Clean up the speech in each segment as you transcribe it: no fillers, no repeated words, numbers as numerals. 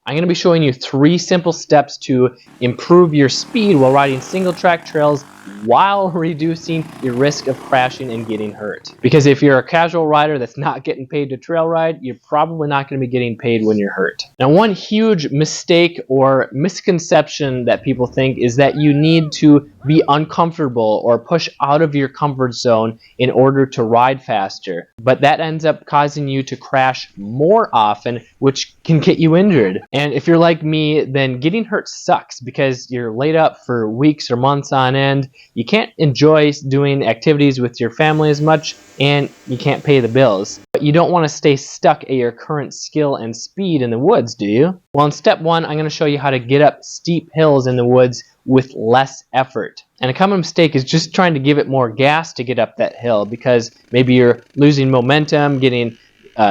I'm going to be showing you 3 simple steps to improve your speed while riding single track trails while reducing your risk of crashing and getting hurt. Because if you're a casual rider that's not getting paid to trail ride, you're probably not going to be getting paid when you're hurt. Now, one huge mistake or misconception that people think is that you need to be uncomfortable or push out of your comfort zone in order to ride faster. But that ends up causing you to crash more often, which can get you injured. And if you're like me, then getting hurt sucks because you're laid up for weeks or months on end. You can't enjoy doing activities with your family as much, and you can't pay the bills. But you don't want to stay stuck at your current skill and speed in the woods, do you? Well, in step 1, I'm going to show you how to get up steep hills in the woods with less effort. And a common mistake is just trying to give it more gas to get up that hill, because maybe you're losing momentum, getting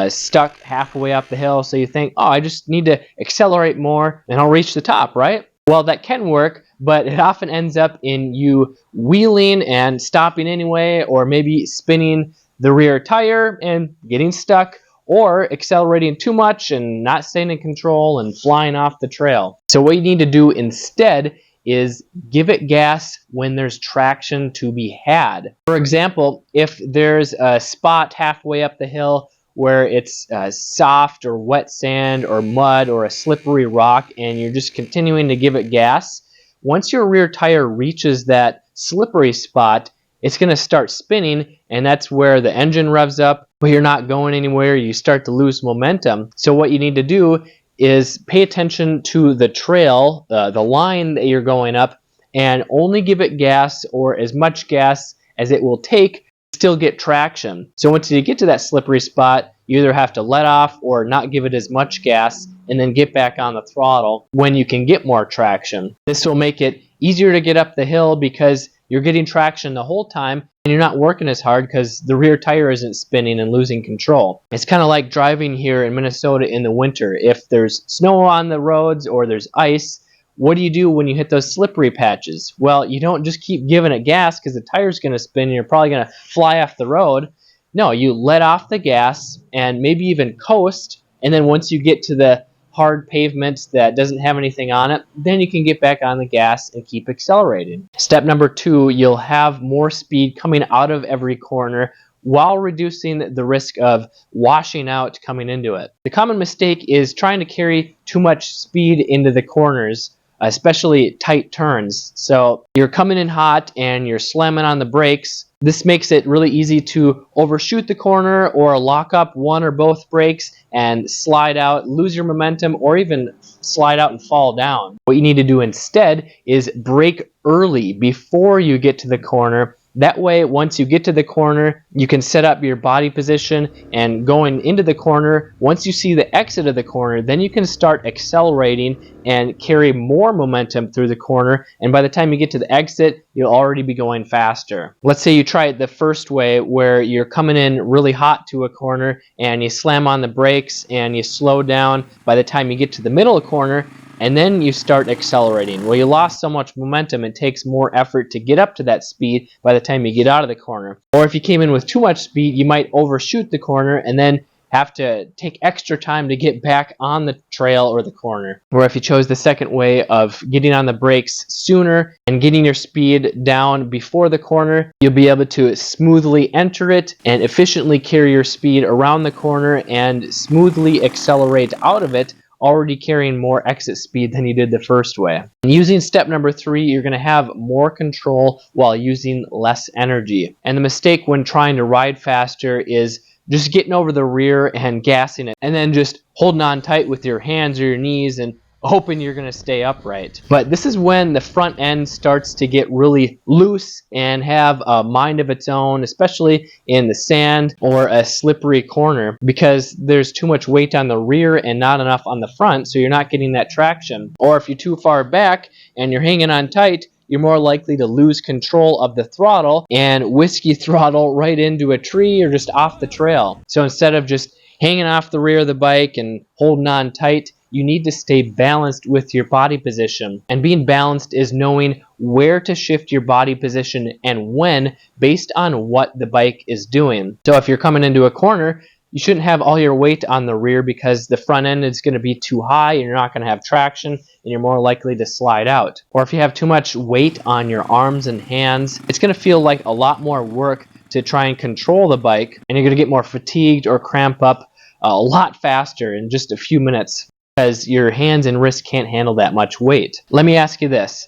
stuck halfway up the hill, so you think, oh, I just need to accelerate more and I'll reach the top, right? Well, that can work, but it often ends up in you wheeling and stopping anyway, or maybe spinning the rear tire and getting stuck, or accelerating too much and not staying in control and flying off the trail. So what you need to do instead is give it gas when there's traction to be had. For example, if there's a spot halfway up the hill where it's soft or wet sand or mud or a slippery rock, and you're just continuing to give it gas, once your rear tire reaches that slippery spot, it's going to start spinning, and that's where the engine revs up, but you're not going anywhere. You start to lose momentum. So what you need to do is pay attention to the trail, the line that you're going up, and only give it gas, or as much gas as it will take, still get traction. So once you get to that slippery spot, you either have to let off or not give it as much gas and then get back on the throttle when you can get more traction. This will make it easier to get up the hill because you're getting traction the whole time and you're not working as hard because the rear tire isn't spinning and losing control. It's kind of like driving here in Minnesota in the winter. If there's snow on the roads or there's ice, what do you do when you hit those slippery patches? Well, you don't just keep giving it gas because the tire's going to spin and you're probably going to fly off the road. No, you let off the gas and maybe even coast, and then once you get to the hard pavement that doesn't have anything on it, then you can get back on the gas and keep accelerating. Step number 2, you'll have more speed coming out of every corner while reducing the risk of washing out coming into it. The common mistake is trying to carry too much speed into the corners, especially tight turns. So you're coming in hot and you're slamming on the brakes. This makes it really easy to overshoot the corner or lock up one or both brakes and slide out, lose your momentum, or even slide out and fall down. What you need to do instead is brake early before you get to the corner. That way, once you get to the corner, you can set up your body position, and going into the corner, once you see the exit of the corner, then you can start accelerating and carry more momentum through the corner, and by the time you get to the exit, you'll already be going faster. Let's say you try it the first way, where you're coming in really hot to a corner, and you slam on the brakes, and you slow down by the time you get to the middle of the corner, and then you start accelerating. Well, you lost so much momentum, it takes more effort to get up to that speed by the time you get out of the corner. Or if you came in with too much speed, you might overshoot the corner and then have to take extra time to get back on the trail or the corner. Or if you chose the second way of getting on the brakes sooner and getting your speed down before the corner, you'll be able to smoothly enter it and efficiently carry your speed around the corner and smoothly accelerate out of it, already carrying more exit speed than you did the first way. And using step number 3, you're going to have more control while using less energy. And the mistake when trying to ride faster is just getting over the rear and gassing it, and then just holding on tight with your hands or your knees and hoping you're going to stay upright. But this is when the front end starts to get really loose and have a mind of its own, especially in the sand or a slippery corner, because there's too much weight on the rear and not enough on the front, so you're not getting that traction. Or if you're too far back and you're hanging on tight, you're more likely to lose control of the throttle and whiskey throttle right into a tree or just off the trail. So instead of just hanging off the rear of the bike and holding on tight, you need to stay balanced with your body position. And being balanced is knowing where to shift your body position and when, based on what the bike is doing. So if you're coming into a corner, You shouldn't have all your weight on the rear because the front end is going to be too high and you're not going to have traction and you're more likely to slide out. Or if you have too much weight on your arms and hands, it's going to feel like a lot more work to try and control the bike, and you're going to get more fatigued or cramp up a lot faster in just a few minutes because your hands and wrists can't handle that much weight. Let me ask you this.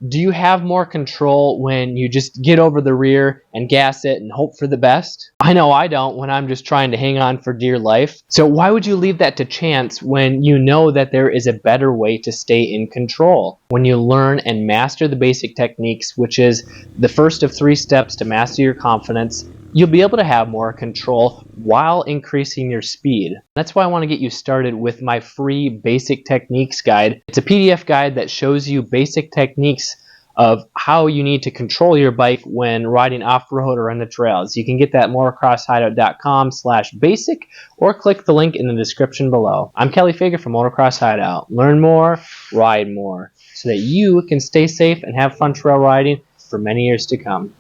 Do you have more control when you just get over the rear and gas it and hope for the best? I know I don't when I'm just trying to hang on for dear life. So why would you leave that to chance when you know that there is a better way to stay in control? When you learn and master the basic techniques, which is the first of 3 steps to master your confidence, you'll be able to have more control while increasing your speed. That's why I want to get you started with my free basic techniques guide. It's a PDF guide that shows you basic techniques of how you need to control your bike when riding off-road or on the trails. You can get that at motocrosshideout.com/basic or click the link in the description below. I'm Kelly Fager from Motocross Hideout. Learn more, ride more, so that you can stay safe and have fun trail riding for many years to come.